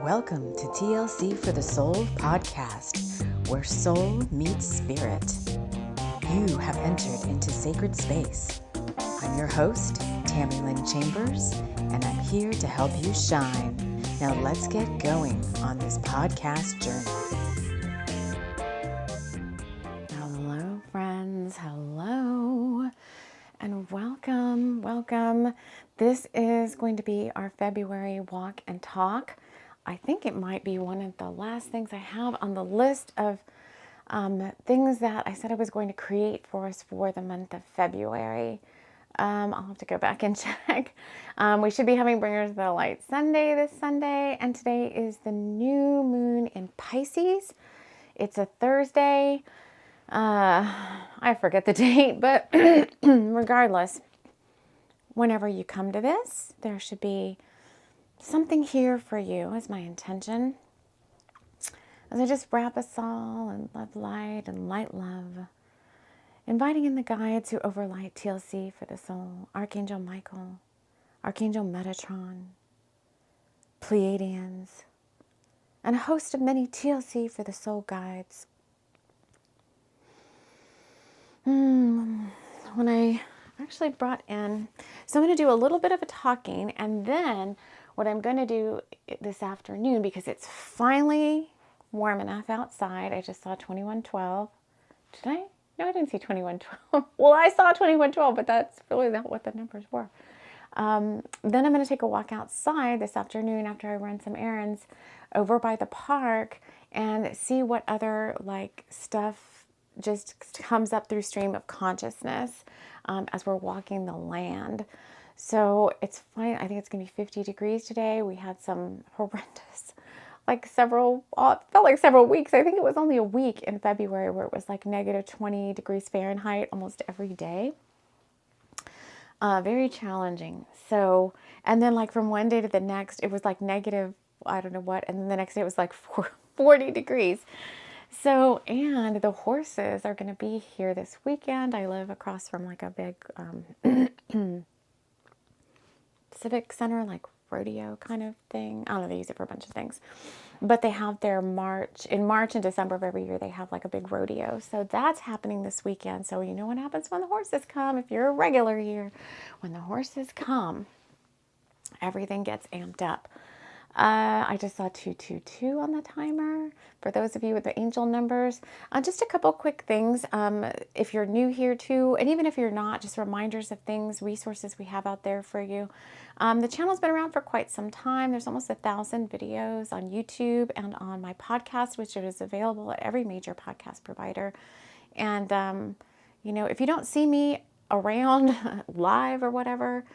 Welcome to TLC for the Soul podcast, where soul meets spirit. You have entered into sacred space. I'm your host, TAMI Chambers, and I'm here to help you shine. Now let's get going on this podcast journey. Hello, friends. Hello. And welcome. This is going to be our February walk and talk. I think it might be one of the last things I have on the list of things that I said I was going to create for us for the month of February. I'll have to go back and check. We should be having Bringers of the Light Sunday this Sunday, and today is the new moon in Pisces. It's a Thursday. I forget the date, but regardless, whenever you come to this, there should be something here for you, is my intention. As I just wrap us all in love light and light love, inviting in the guides who overlight TLC for the soul, Archangel Michael, Archangel Metatron, Pleiadians, and a host of many TLC for the soul guides. When I actually brought in, so I'm going to do a little bit of a talking, and then what I'm going to do this afternoon, because it's finally warm enough outside. I just saw 2112. Did I? No, I didn't see 2112. Well, I saw 2112, but that's really not what the numbers were. Then I'm going to take a walk outside this afternoon after I run some errands over by the park and see what other stuff just comes up through stream of consciousness as we're walking the land. So it's fine. I think it's going to be 50 degrees today. We had some horrendous, it felt like several weeks. I think it was only a week in February where it was like negative 20 degrees Fahrenheit almost every day. Very challenging. So, and then from one day to the next, it was like negative, I don't know what. And then the next day it was like 40 degrees. So, and the horses are going to be here this weekend. I live across from a big civic center, rodeo kind of thing. I don't know, they use it for a bunch of things. But they have their March and December of every year, they have a big rodeo. So that's happening this weekend. So you know what happens when the horses come, if you're a regular here. When the horses come, everything gets amped up. I just saw 222 on the timer. For those of you with the angel numbers, just a couple quick things. If you're new here too, and even if you're not, just reminders of things, resources we have out there for you. The channel's been around for quite some time. There's almost 1,000 videos on YouTube and on my podcast, which is available at every major podcast provider. And, if you don't see me around live or whatever,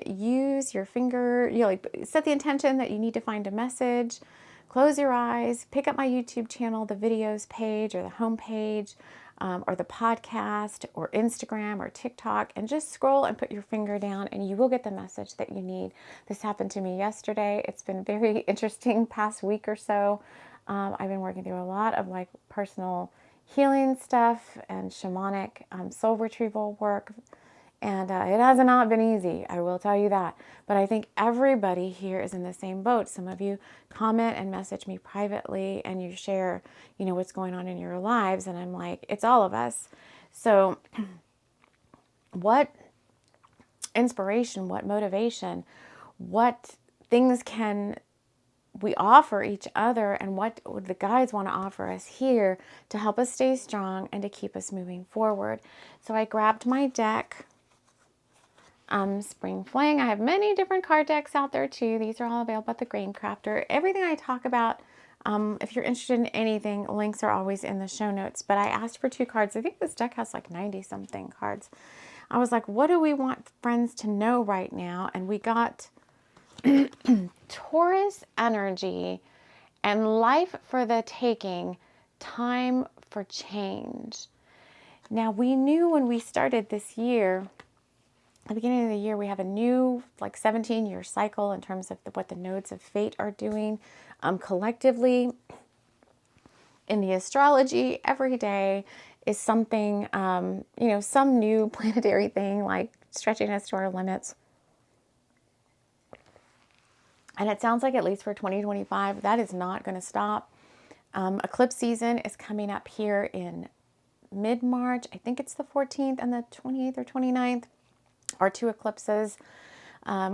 use your finger, set the intention that you need to find a message, close your eyes, pick up my YouTube channel, the videos page or the home page, or the podcast or Instagram or TikTok, and just scroll and put your finger down and you will get the message that you need. This happened to me yesterday. It's been very interesting past week or so. I've been working through a lot of personal healing stuff and shamanic soul retrieval work. And it has not been easy, I will tell you that. But I think everybody here is in the same boat. Some of you comment and message me privately and you share, what's going on in your lives. And I'm like, it's all of us. So what inspiration, what motivation, what things can we offer each other, and what the guides want to offer us here to help us stay strong and to keep us moving forward. So I grabbed my deck. Spring Fling. I have many different card decks out there too. These are all available at the Grain Crafter. Everything I talk about, if you're interested in anything, links are always in the show notes. But I asked for 2 cards. I think this deck has 90 something cards. I was like, what do we want friends to know right now? And we got Taurus energy and life for the taking, time for change. Now we knew when we started this year, at the beginning of the year, we have a new 17-year cycle in terms of what the nodes of fate are doing collectively. In the astrology, every day is something, some new planetary thing, stretching us to our limits. And it sounds like, at least for 2025, that is not going to stop. Eclipse season is coming up here in mid-March. I think it's the 14th and the 28th or 29th are two eclipses.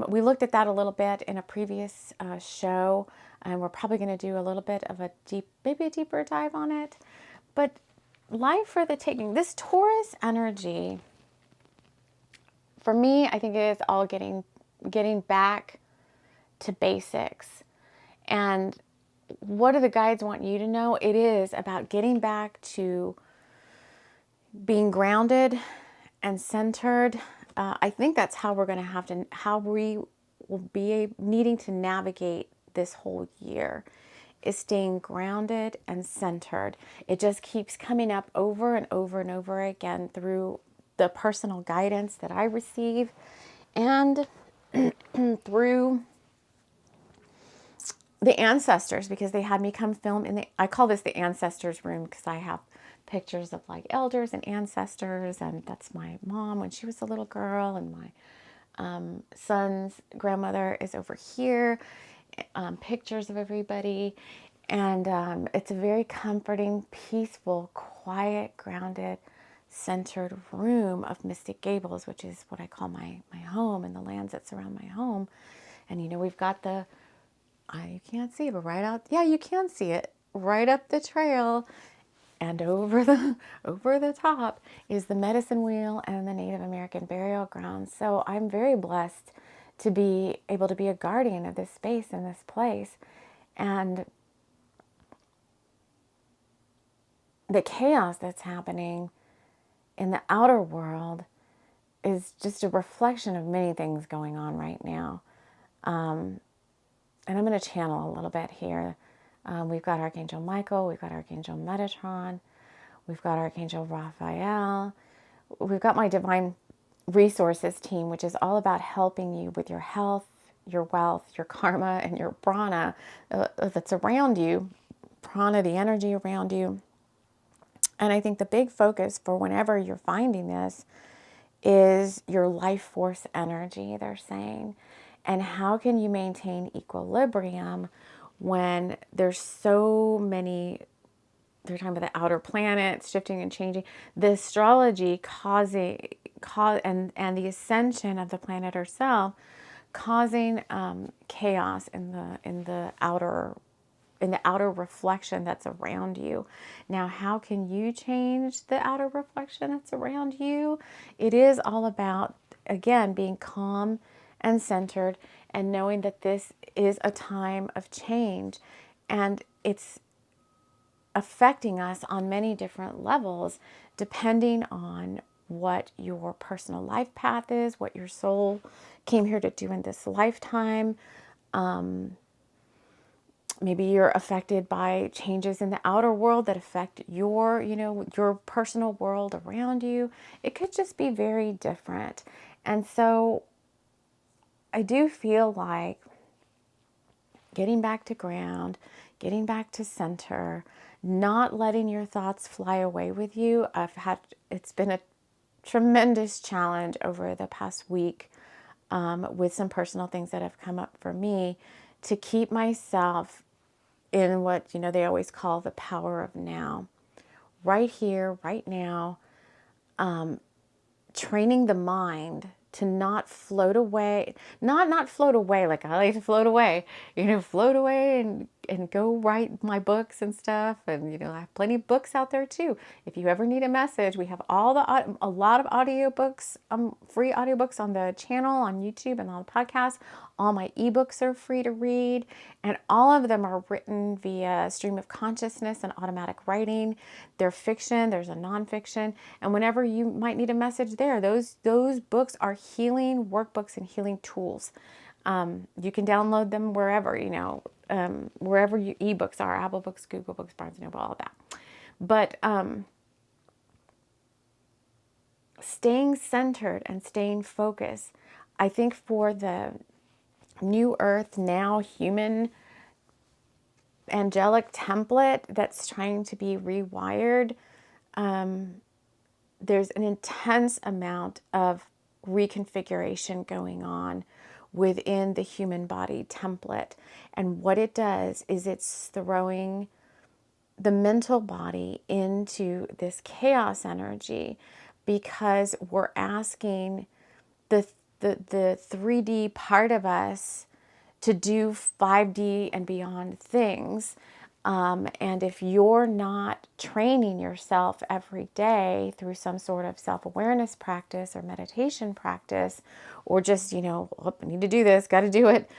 We looked at that a little bit in a previous show, and we're probably going to do a little bit of maybe a deeper dive on it. But life for the taking. This Taurus energy, for me, I think it is all getting back to basics. And what do the guides want you to know? It is about getting back to being grounded and centered. I think that's how we're going to how we will be needing to navigate this whole year, is staying grounded and centered. It just keeps coming up over and over and over again through the personal guidance that I receive, and through the ancestors, because they had me come film I call this the ancestors room, because I have pictures of like elders and ancestors, and that's my mom when she was a little girl, and my son's grandmother is over here, pictures of everybody. And it's a very comforting, peaceful, quiet, grounded, centered room of Mystic Gables, which is what I call my home and the lands that surround my home. And we've got you can't see it, but you can see it right up the trail, and over the top is the medicine wheel and the Native American burial grounds. So I'm very blessed to be able to be a guardian of this space and this place. And the chaos that's happening in the outer world is just a reflection of many things going on right now. And I'm going to channel a little bit here. We've got Archangel Michael, we've got Archangel Metatron, we've got Archangel Raphael, we've got my Divine Resources team, which is all about helping you with your health, your wealth, your karma, and your prana that's around you, prana, the energy around you. And I think the big focus for whenever you're finding this is your life force energy, they're saying. And how can you maintain equilibrium when there's so many, they're talking about the outer planets shifting and changing, the astrology and the ascension of the planet herself causing chaos in the outer reflection that's around you. Now, how can you change the outer reflection that's around you? It is all about, again, being calm and centered and knowing that this is a time of change, and it's affecting us on many different levels depending on what your personal life path is, what your soul came here to do in this lifetime. Maybe you're affected by changes in the outer world that affect your, your personal world around you. It could just be very different. And so I do feel like getting back to ground, getting back to center, not letting your thoughts fly away with you. It's been a tremendous challenge over the past week with some personal things that have come up for me, to keep myself in what, they always call the power of now. Right here, right now, training the mind to not float away, not float away like I like to float away, float away and go write my books and stuff. And, I have plenty of books out there too. If you ever need a message, we have a lot of audiobooks, free audiobooks on the channel, on YouTube and on the podcast. All my ebooks are free to read, and all of them are written via stream of consciousness and automatic writing. They're fiction, there's a nonfiction, and whenever you might need a message there, those books are healing workbooks and healing tools. You can download them wherever, wherever your ebooks are, Apple Books, Google Books, Barnes & Noble, all of that. But staying centered and staying focused, I think for the new earth, now human angelic template that's trying to be rewired, there's an intense amount of reconfiguration going on within the human body template. And what it does is it's throwing the mental body into this chaos energy, because we're asking the 3D part of us to do 5D and beyond things. And if you're not training yourself every day through some sort of self-awareness practice or meditation practice, or just, oh, I need to do this, got to do it,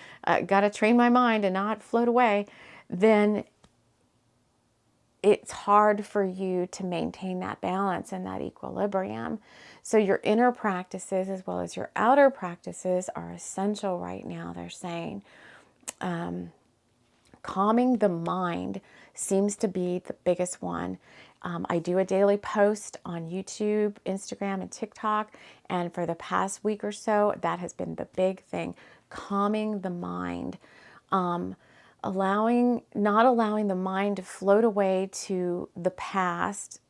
got to train my mind and not float away, then it's hard for you to maintain that balance and that equilibrium. So your inner practices as well as your outer practices are essential right now, they're saying. Calming the mind seems to be the biggest one. I do a daily post on YouTube, Instagram, and TikTok. And for the past week or so, that has been the big thing. Calming the mind. Not allowing the mind to float away to the past.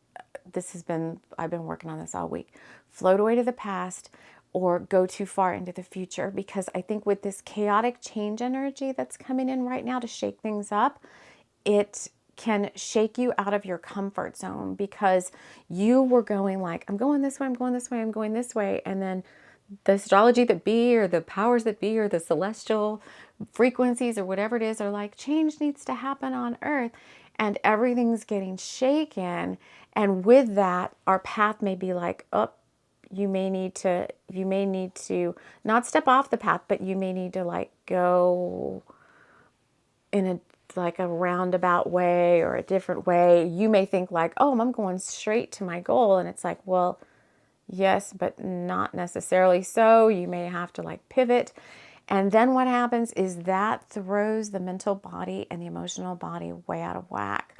I've been working on this all week. Float away to the past or go too far into the future, because I think with this chaotic change energy that's coming in right now to shake things up, it can shake you out of your comfort zone, because you were going like, I'm going this way, I'm going this way, I'm going this way. And then the astrology that be, or the powers that be, or the celestial frequencies, or whatever it is, are like, change needs to happen on earth. And everything's getting shaken. And with that, our path may be like, oh, you may need to not step off the path, but you may need to like go in a roundabout way or a different way. You may think like, oh, I'm going straight to my goal. And it's like, well, yes, but not necessarily so. You may have to like pivot. And then what happens is that throws the mental body and the emotional body way out of whack,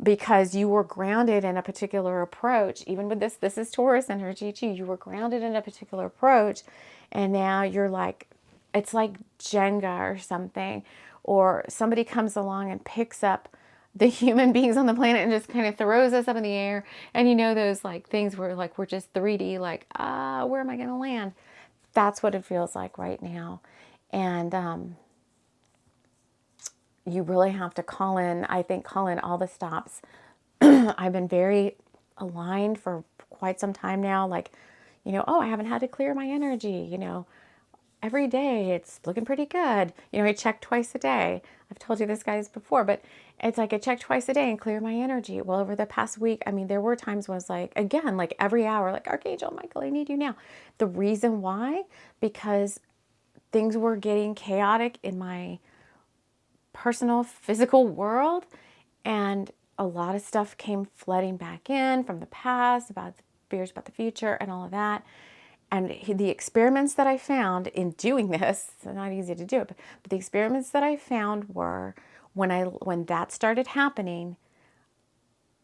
because you were grounded in a particular approach. Even with this is Taurus energy too. You were grounded in a particular approach, and now you're like, it's like Jenga or something, or somebody comes along and picks up the human beings on the planet and just kind of throws us up in the air. And those like things where like we're just 3D, like, where am I going to land? That's what it feels like right now. And you really have to call in all the stops. I've been very aligned for quite some time now. Like, I haven't had to clear my energy, every day it's looking pretty good. I check twice a day. I've told you this, guys, before, but it's like I check twice a day and clear my energy. Well, over the past week, there were times when it's like, again, like every hour, like, Archangel Michael, I need you now. The reason why, because things were getting chaotic in my personal physical world, and a lot of stuff came flooding back in from the past about fears about the future and all of that. And the experiments that I found in doing this, it's not easy to do it, but the experiments that I found were when that started happening,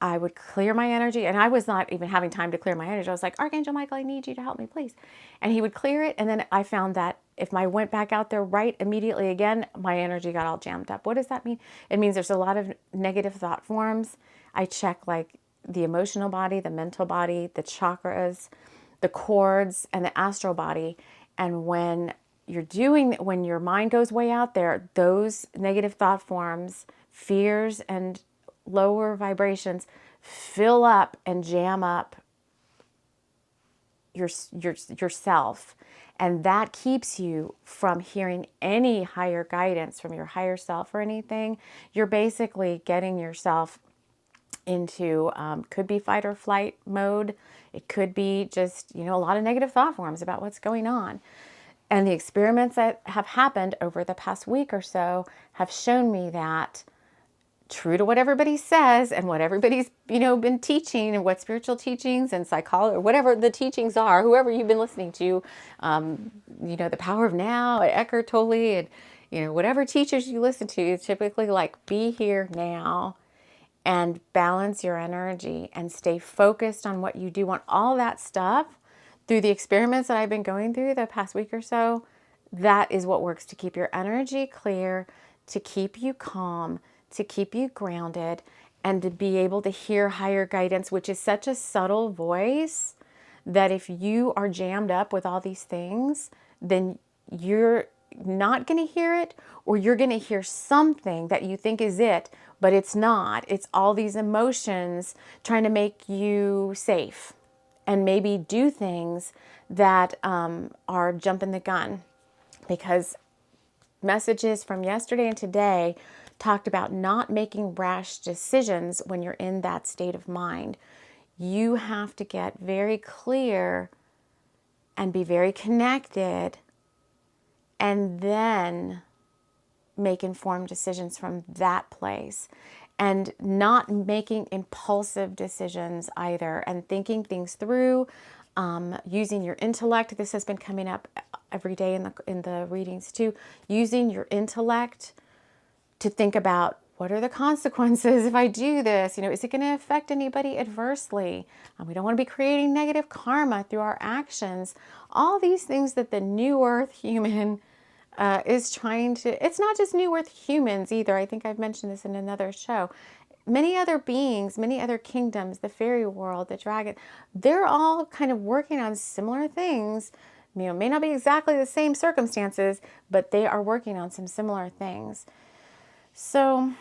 I would clear my energy, and I was not even having time to clear my energy. I was like, Archangel Michael, I need you to help me, please. And he would clear it. And then I found that if I went back out there right immediately again, my energy got all jammed up. What does that mean? It means there's a lot of negative thought forms. I check like the emotional body, the mental body, the chakras, the cords, and the astral body. And when your mind goes way out there, those negative thought forms, fears, and lower vibrations fill up and jam up yourself. And that keeps you from hearing any higher guidance from your higher self or anything. You're basically getting yourself into, could be fight or flight mode. It could be just, a lot of negative thought forms about what's going on. And the experiments that have happened over the past week or so have shown me that, true to what everybody says and what everybody's, been teaching, and what spiritual teachings and psychology, or whatever the teachings are, whoever you've been listening to, the power of now, Eckhart Tolle, and, whatever teachers you listen to, is typically like, be here now and balance your energy and stay focused on what you do, on all that stuff. Through the experiments that I've been going through the past week or so, that is what works to keep your energy clear, to keep you calm, to keep you grounded, and to be able to hear higher guidance, which is such a subtle voice that if you are jammed up with all these things, then you're not going to hear it, or you're going to hear something that you think is it, but it's not. It's all these emotions trying to make you safe and maybe do things that are jumping the gun, because messages from yesterday and today talked about not making rash decisions when you're in that state of mind. You have to get very clear and be very connected, and then make informed decisions from that place, and not making impulsive decisions either, and thinking things through, using your intellect. This has been coming up every day in the readings too. Using your intellect to think about, what are the consequences if I do this? Is it going to affect anybody adversely? We don't want to be creating negative karma through our actions. All these things that the New Earth human is trying to, it's not just New Earth humans either. I think I've mentioned this in another show. Many other beings, many other kingdoms, the fairy world, the dragon, they're all kind of working on similar things. May not be exactly the same circumstances, but they are working on some similar things. So,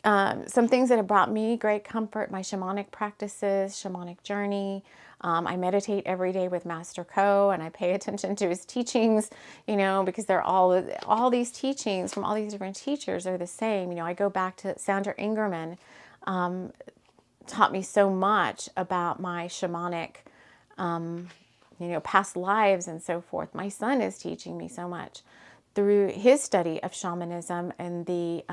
some things that have brought me great comfort: my shamanic practices, shamanic journey. I meditate every day with Master Ko, and I pay attention to his teachings, because they're all these teachings from all these different teachers are the same. I go back to Sandra Ingerman, taught me so much about my shamanic, past lives and so forth. My son is teaching me so much through his study of shamanism and the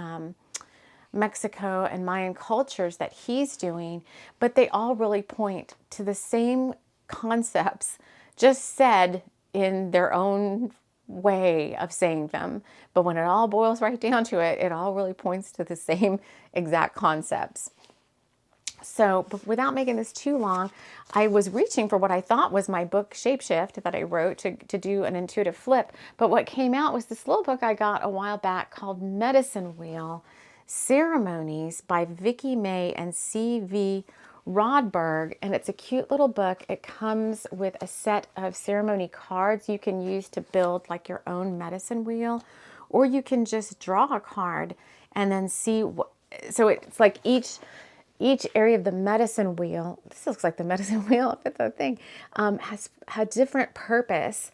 Mexico and Mayan cultures that he's doing, but they all really point to the same concepts, just said in their own way of saying them. But when it all boils right down to it, it all really points to the same exact concepts. So, but without making this too long, I was reaching for what I thought was my book Shapeshift that I wrote to do an intuitive flip. But what came out was this little book I got a while back called Medicine Wheel Ceremonies by Vicki May and C.V. Rodberg. And it's a cute little book. It comes with a set of ceremony cards you can use to build like your own medicine wheel, or you can just draw a card and then see what, so it's like each area of the medicine wheel, this looks like the medicine wheel if it's a thing, has a different purpose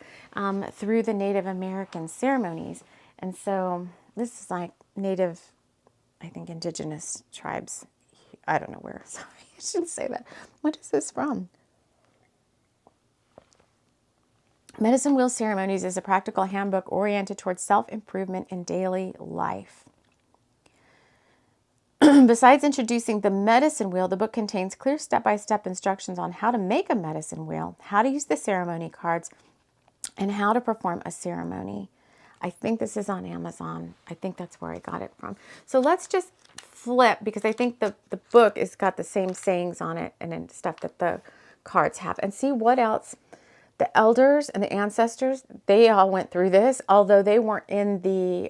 through the Native American ceremonies. And so this is like Native, I think, indigenous tribes. I don't know where. Sorry, I shouldn't say that. What is this from? Medicine Wheel Ceremonies is a practical handbook oriented towards self-improvement in daily life. Besides introducing the medicine wheel, the book contains clear step-by-step instructions on how to make a medicine wheel, how to use the ceremony cards, and how to perform a ceremony. I think this is on Amazon. I think that's where I got it from. So let's just flip, because I think the book has got the same sayings on it and stuff that the cards have, and see what else. The elders and the ancestors, they all went through this, although they weren't in the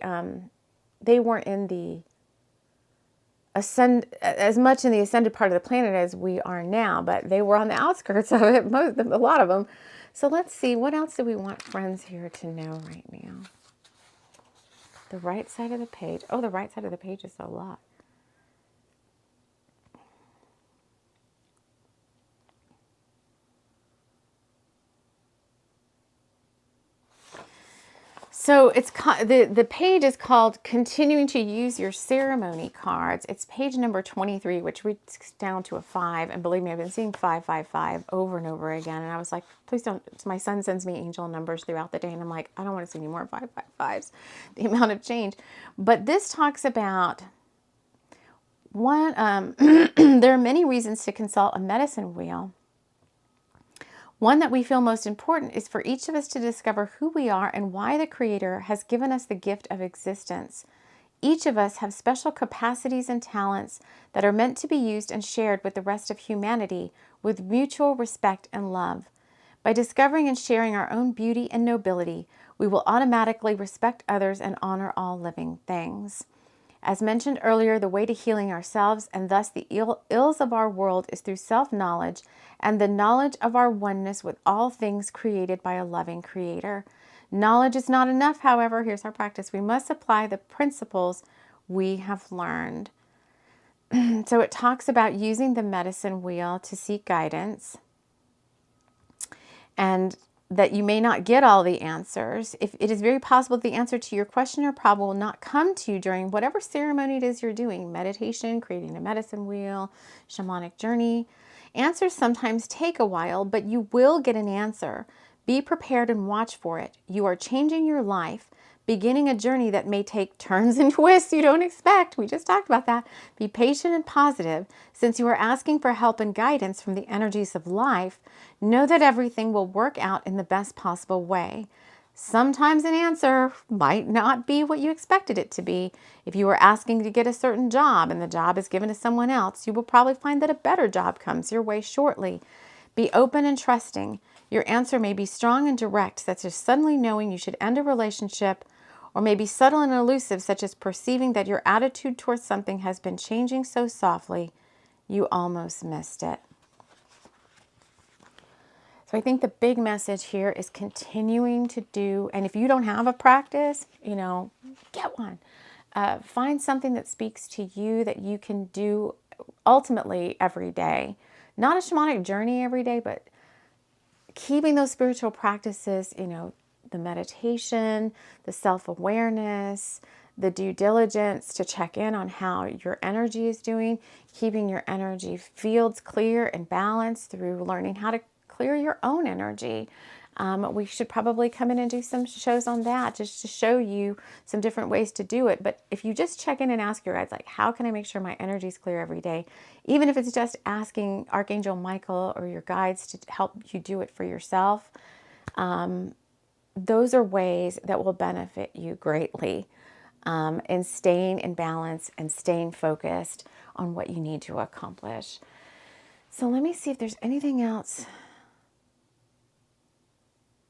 ascend as much in the ascended part of the planet as we are now, but they were on the outskirts of it, a lot of them. So let's see, what else do we want friends here to know right now? The right side of the page. Oh, the right side of the page is a lot. So it's the page is called Continuing to Use Your Ceremony Cards. It's page number 23, which reads down to a 5. And believe me, I've been seeing 555 over and over again. And I was like, please don't. So my son sends me angel numbers throughout the day. And I'm like, I don't want to see any more 555s, the amount of change. But this talks about one, there are many reasons to consult a medicine wheel. One that we feel most important is for each of us to discover who we are and why the Creator has given us the gift of existence. Each of us have special capacities and talents that are meant to be used and shared with the rest of humanity with mutual respect and love. By discovering and sharing our own beauty and nobility, we will automatically respect others and honor all living things. As mentioned earlier, the way to healing ourselves and thus the ills of our world is through self-knowledge and the knowledge of our oneness with all things created by a loving Creator. Knowledge is not enough, however. Here's our practice. We must apply the principles we have learned. So it talks about using the medicine wheel to seek guidance, and that you may not get all the answers. If it is very possible the answer to your question or problem will not come to you during whatever ceremony it is you're doing, meditation, creating a medicine wheel, shamanic journey. Answers sometimes take a while, but you will get an answer. Be prepared and watch for it. You are changing your life, beginning a journey that may take turns and twists you don't expect. We just talked about that. Be patient and positive. Since you are asking for help and guidance from the energies of life, know that everything will work out in the best possible way. Sometimes an answer might not be what you expected it to be. If you are asking to get a certain job and the job is given to someone else, you will probably find that a better job comes your way shortly. Be open and trusting. Your answer may be strong and direct, such as suddenly knowing you should end a relationship, or may be subtle and elusive, such as perceiving that your attitude towards something has been changing so softly you almost missed it. So I think the big message here is continuing to do, and if you don't have a practice, get one. Find something that speaks to you that you can do ultimately every day. Not a shamanic journey every day, but keeping those spiritual practices, the meditation, the self-awareness, the due diligence to check in on how your energy is doing, keeping your energy fields clear and balanced through learning how to clear your own energy. We should probably come in and do some shows on that just to show you some different ways to do it. But if you just check in and ask your guides, like, how can I make sure my energy is clear every day? Even if it's just asking Archangel Michael or your guides to help you do it for yourself, those are ways that will benefit you greatly in staying in balance and staying focused on what you need to accomplish. So let me see if there's anything else.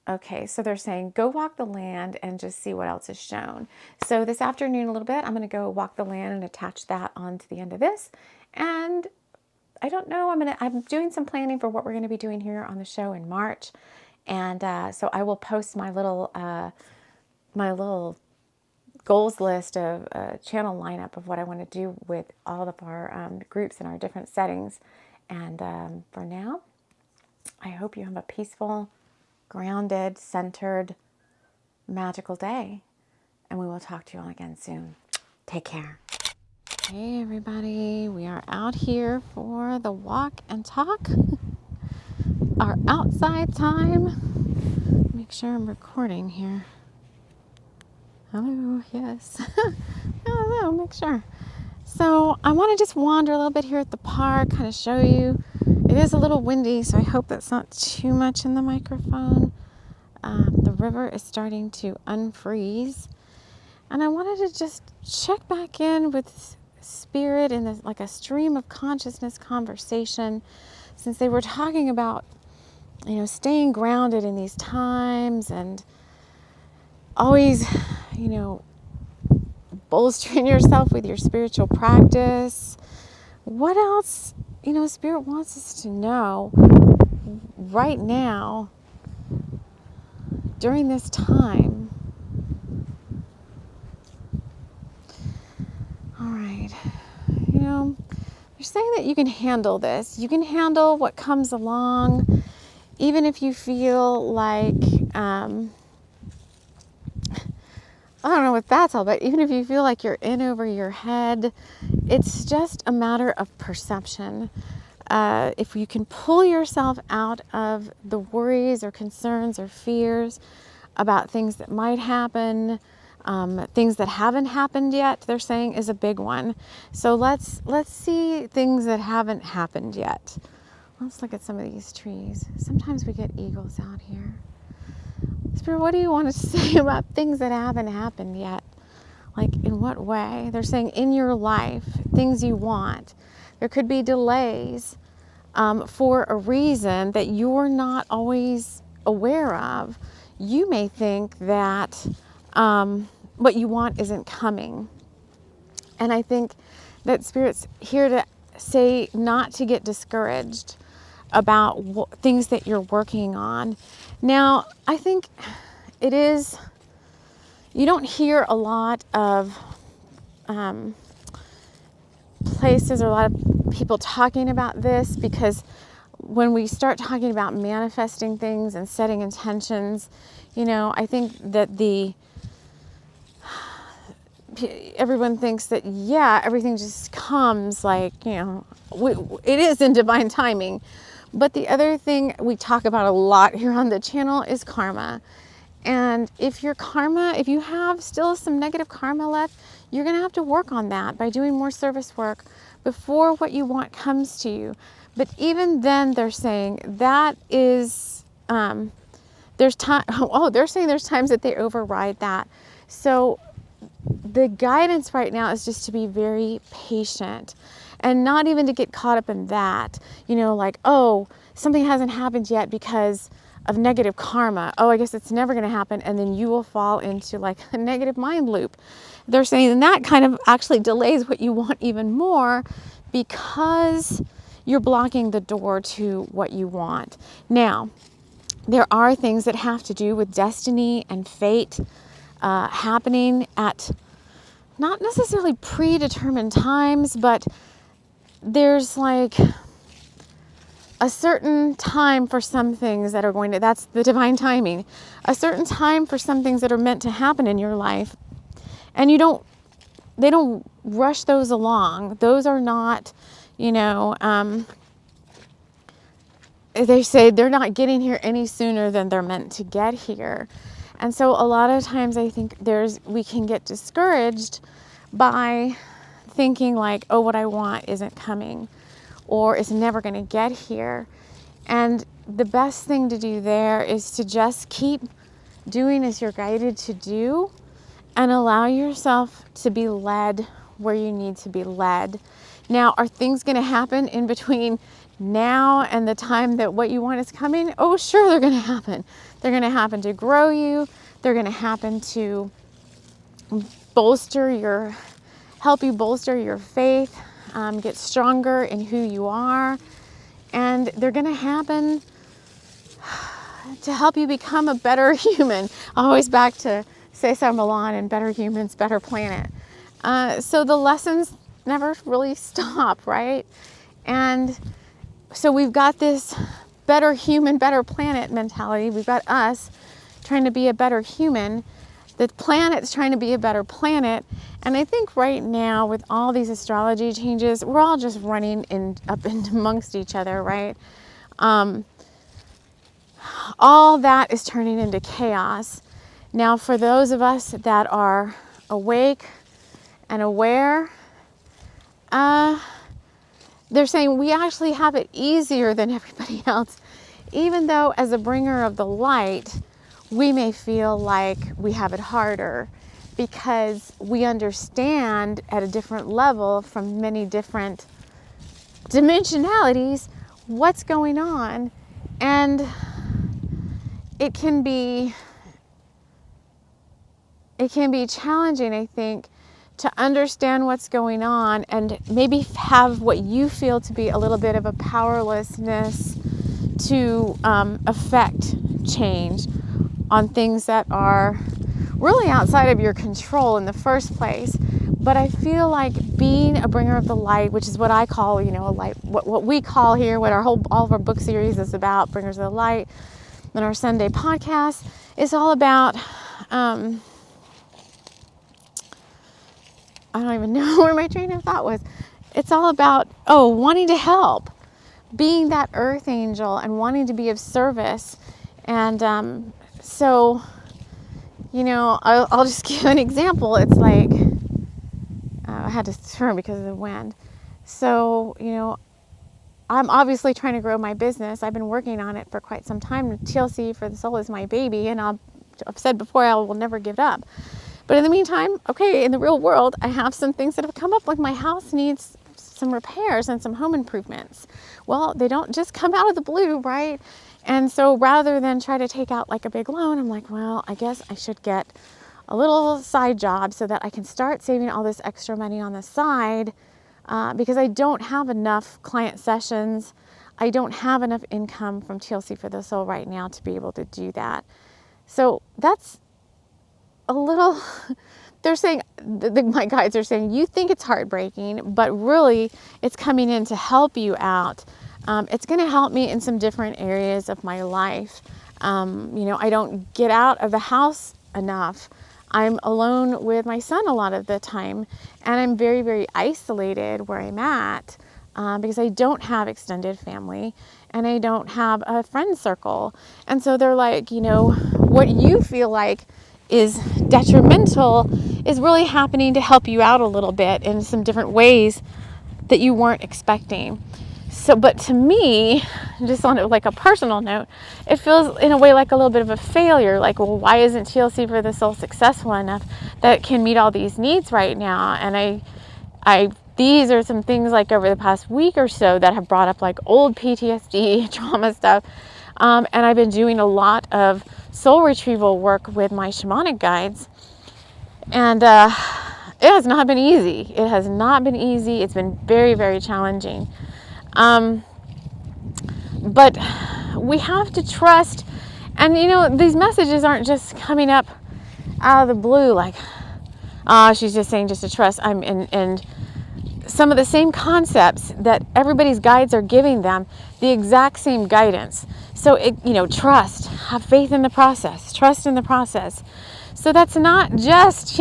Okay, so they're saying, go walk the land and just see what else is shown. So this afternoon, a little bit, I'm going to go walk the land and attach that onto the end of this. And I don't know, I'm doing some planning for what we're going to be doing here on the show in March. And so I will post my little goals list of channel lineup of what I want to do with all of our groups in our different settings. And for now, I hope you have a peaceful, grounded, centered, magical day. And we will talk to you all again soon. Take care. Hey everybody, we are out here for the walk and talk. Our outside time. Make sure I'm recording here. Hello, yes. Hello, make sure. So I want to just wander a little bit here at the park, kind of show you. It is a little windy, so I hope that's not too much in the microphone. The river is starting to unfreeze. And I wanted to just check back in with spirit in this, like a stream of consciousness conversation, since they were talking about, staying grounded in these times and always, bolstering yourself with your spiritual practice. What else, Spirit wants us to know right now during this time. All right. They're saying that you can handle this. You can handle what comes along, even if you feel like, I don't know what that's all about. Even if you feel like you're in over your head, it's just a matter of perception. If you can pull yourself out of the worries or concerns or fears about things that might happen, things that haven't happened yet, they're saying is a big one. So let's see things that haven't happened yet. Let's look at some of these trees. Sometimes we get eagles out here. Spirit, what do you want to say about things that haven't happened yet? Like, in what way? They're saying in your life, things you want. There could be delays for a reason that you're not always aware of. You may think that what you want isn't coming. And I think that Spirit's here to say not to get discouraged about things that you're working on. Now, I think it is, you don't hear a lot of places or a lot of people talking about this, because when we start talking about manifesting things and setting intentions, I think that everyone thinks that, everything just comes like, it is in divine timing. But the other thing we talk about a lot here on the channel is karma. And if you have still some negative karma left, you're going to have to work on that by doing more service work before what you want comes to you. But even then, they're saying that is, there's time. Oh, they're saying there's times that they override that. So the guidance right now is just to be very patient and not even to get caught up in that, like, oh, something hasn't happened yet because of negative karma. Oh, I guess it's never going to happen. And then you will fall into like a negative mind loop. They're saying that kind of actually delays what you want even more, because you're blocking the door to what you want. Now, there are things that have to do with destiny and fate happening at not necessarily predetermined times, but there's like a certain time for some things that are that's the divine timing, a certain time for some things that are meant to happen in your life. And they don't rush those along. Those are not, they say they're not getting here any sooner than they're meant to get here. And so a lot of times I think we can get discouraged by thinking like, oh, what I want isn't coming, or it's never going to get here. And the best thing to do there is to just keep doing as you're guided to do, and allow yourself to be led where you need to be led. Now, are things going to happen in between now and the time that what you want is coming? Oh, sure, they're going to happen. They're going to happen to grow you. They're going to happen to help you bolster your faith, get stronger in who you are. And they're going to happen to help you become a better human. Always back to Cesar Millan and better humans, better planet. So the lessons never really stop, right? And so we've got this better human, better planet mentality. We've got us trying to be a better human. The planet's trying to be a better planet. And I think right now, with all these astrology changes, we're all just running up in amongst each other, right? All that is turning into chaos. Now, for those of us that are awake and aware, they're saying we actually have it easier than everybody else, even though as a bringer of the light, we may feel like we have it harder, because we understand at a different level from many different dimensionalities what's going on. And it can be challenging, I think, to understand what's going on and maybe have what you feel to be a little bit of a powerlessness to affect change on things that are really outside of your control in the first place. But I feel like being a bringer of the light, which is what I call, a light, what we call here, what all of our book series is about, Bringers of the Light, and our Sunday podcast is all about, I don't even know where my train of thought was. It's all about, wanting to help, being that earth angel and wanting to be of service. And so, I'll just give an example. It's like, I had to turn because of the wind. So, I'm obviously trying to grow my business. I've been working on it for quite some time. TLC for the Soul is my baby, and I've said before, I will never give it up. But in the meantime, in the real world, I have some things that have come up, like my house needs some repairs and some home improvements. Well, they don't just come out of the blue, right? And so rather than try to take out like a big loan, I'm like, well, I guess I should get a little side job so that I can start saving all this extra money on the side, because I don't have enough client sessions. I don't have enough income from TLC for the Soul right now to be able to do that. So that's a little, they're saying, my guides are saying, you think it's heartbreaking, but really it's coming in to help you out. It's going to help me in some different areas of my life. I don't get out of the house enough. I'm alone with my son a lot of the time, and I'm very, very isolated where I'm at because I don't have extended family and I don't have a friend circle. And so they're like, what you feel like is detrimental is really happening to help you out a little bit in some different ways that you weren't expecting. So, but to me, just on like a personal note, it feels in a way like a little bit of a failure. Like, well, why isn't TLC for the Soul successful enough that it can meet all these needs right now? And these are some things like over the past week or so that have brought up like old PTSD, trauma stuff. And I've been doing a lot of soul retrieval work with my shamanic guides. And it has not been easy. It has not been easy. It's been very, very challenging. But we have to trust. And, these messages aren't just coming up out of the blue like, she's just saying just to trust. And some of the same concepts that everybody's guides are giving them, the exact same guidance. So, trust, have faith in the process, trust in the process. So that's not just,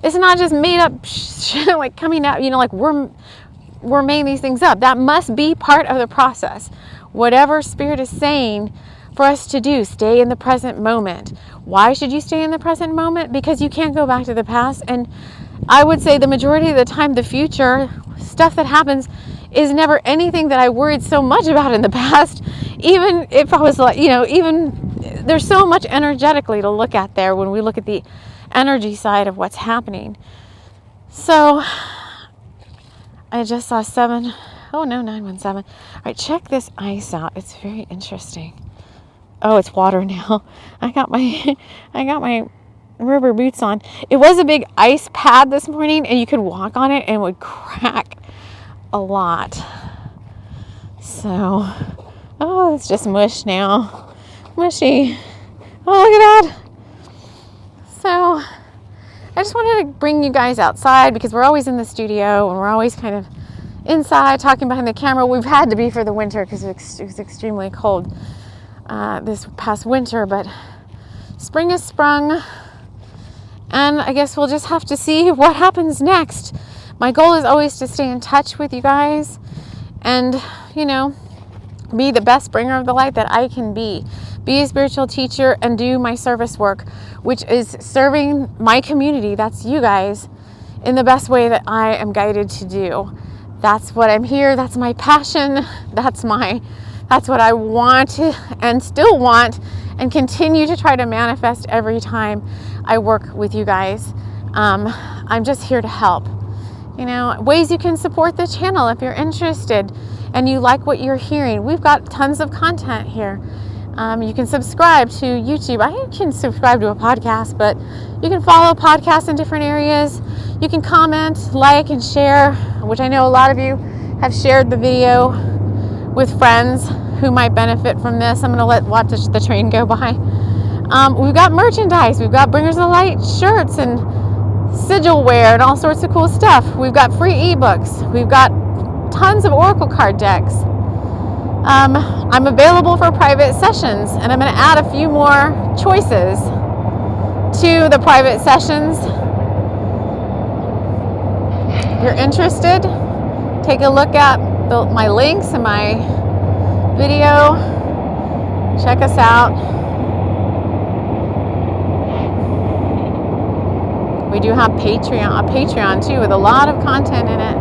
it's not just made up shit like coming out, like we're making these things up. That must be part of the process. Whatever Spirit is saying for us to do, stay in the present moment. Why should you stay in the present moment? Because you can't go back to the past. And I would say the majority of the time, the future stuff that happens is never anything that I worried so much about in the past. Even if I was like, there's so much energetically to look at there when we look at the energy side of what's happening. So I just saw 917. All right, check this ice out. It's very interesting. Oh, it's water now. I got my rubber boots on. It was a big ice pad this morning, and you could walk on it and it would crack a lot. So, it's just mush now. Mushy. Oh, look at that. So, I just wanted to bring you guys outside because we're always in the studio and we're always kind of inside talking behind the camera. We've had to be for the winter because it was extremely cold this past winter, but spring has sprung. And I guess we'll just have to see what happens next. My goal is always to stay in touch with you guys and, be the best bringer of the light that I can be a spiritual teacher and do my service work, which is serving my community, that's you guys, in the best way that I am guided to do. That's what I'm here. That's my passion. That's what I want and still want and continue to try to manifest every time I work with you guys. I'm just here to help. Ways you can support the channel if you're interested and you like what you're hearing. We've got tons of content here. You can subscribe to YouTube. I can subscribe to a podcast, but you can follow podcasts in different areas. You can comment, like, and share, which I know a lot of you have shared the video with friends who might benefit from this. I'm going to watch the train go by. We've got merchandise. We've got Bringers of Light shirts and sigil wear and all sorts of cool stuff. We've got free ebooks. We've got tons of oracle card decks. I'm available for private sessions, and I'm going to add a few more choices to the private sessions. If you're interested, take a look at my links in my video. Check us out. We do have a Patreon too, with a lot of content in it.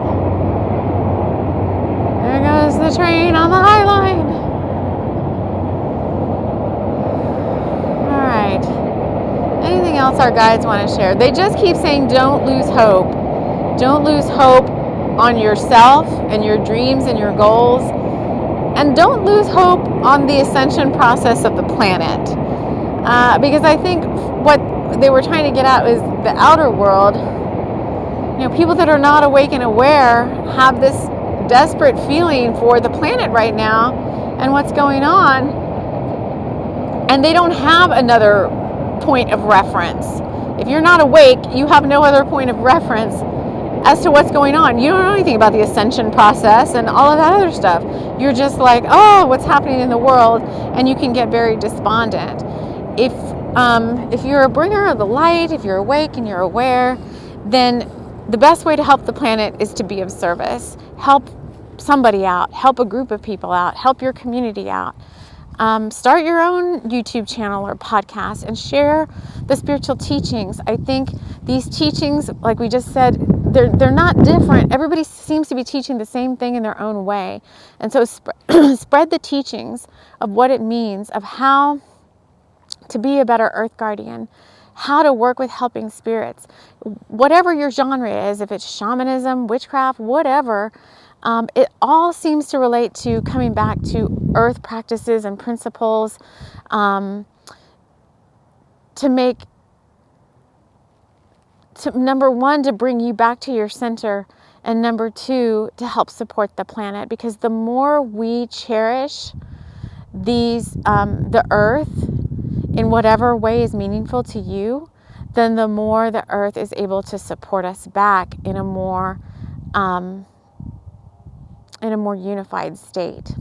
There goes the train on the High Line. All right. Anything else our guides want to share? They just keep saying, don't lose hope. Don't lose hope on yourself and your dreams and your goals. And don't lose hope on the ascension process of the planet. Because I think what they were trying to get at is the outer world. People that are not awake and aware have this desperate feeling for the planet right now and what's going on. and they don't have another point of reference. If you're not awake, you have no other point of reference as to what's going on. You don't know anything about the ascension process and all of that other stuff. You're just like, oh, what's happening in the world? And you can get very despondent. If you're a bringer of the light, if you're awake and you're aware, then the best way to help the planet is to be of service. Help somebody out, help a group of people out, help your community out. Start your own YouTube channel or podcast and share the spiritual teachings. I think these teachings, like we just said, they're not different. Everybody seems to be teaching the same thing in their own way. And so spread the teachings of what it means, of how to be a better earth guardian, how to work with helping spirits. Whatever your genre is, if it's shamanism, witchcraft, whatever, it all seems to relate to coming back to earth practices and principles number one, to bring you back to your center, and number two, to help support the planet. Because the more we cherish the earth in whatever way is meaningful to you, then the more the earth is able to support us back in a more unified state.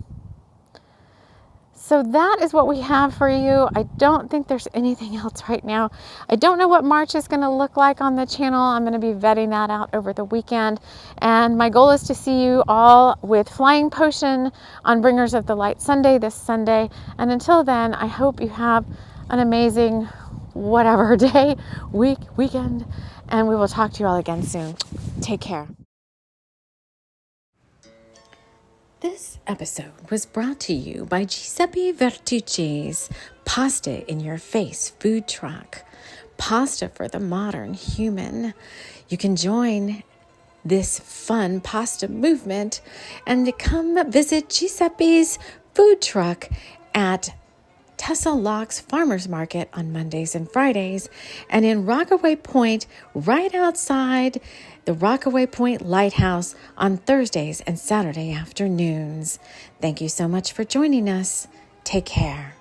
So that is what we have for you. I don't think there's anything else right now. I don't know what March is going to look like on the channel. I'm going to be vetting that out over the weekend. And my goal is to see you all with Flying Potion on Bringers of the Light Sunday, this Sunday. And until then, I hope you have an amazing whatever day, weekend. And we will talk to you all again soon. Take care. This episode was brought to you by Giuseppe Vertucci's Pasta in Your Face food truck. Pasta for the modern human. You can join this fun pasta movement and come visit Giuseppe's food truck at Tessa Locke's Farmers Market on Mondays and Fridays, and in Rockaway Point, right outside the Rockaway Point Lighthouse on Thursdays and Saturday afternoons. Thank you so much for joining us. Take care.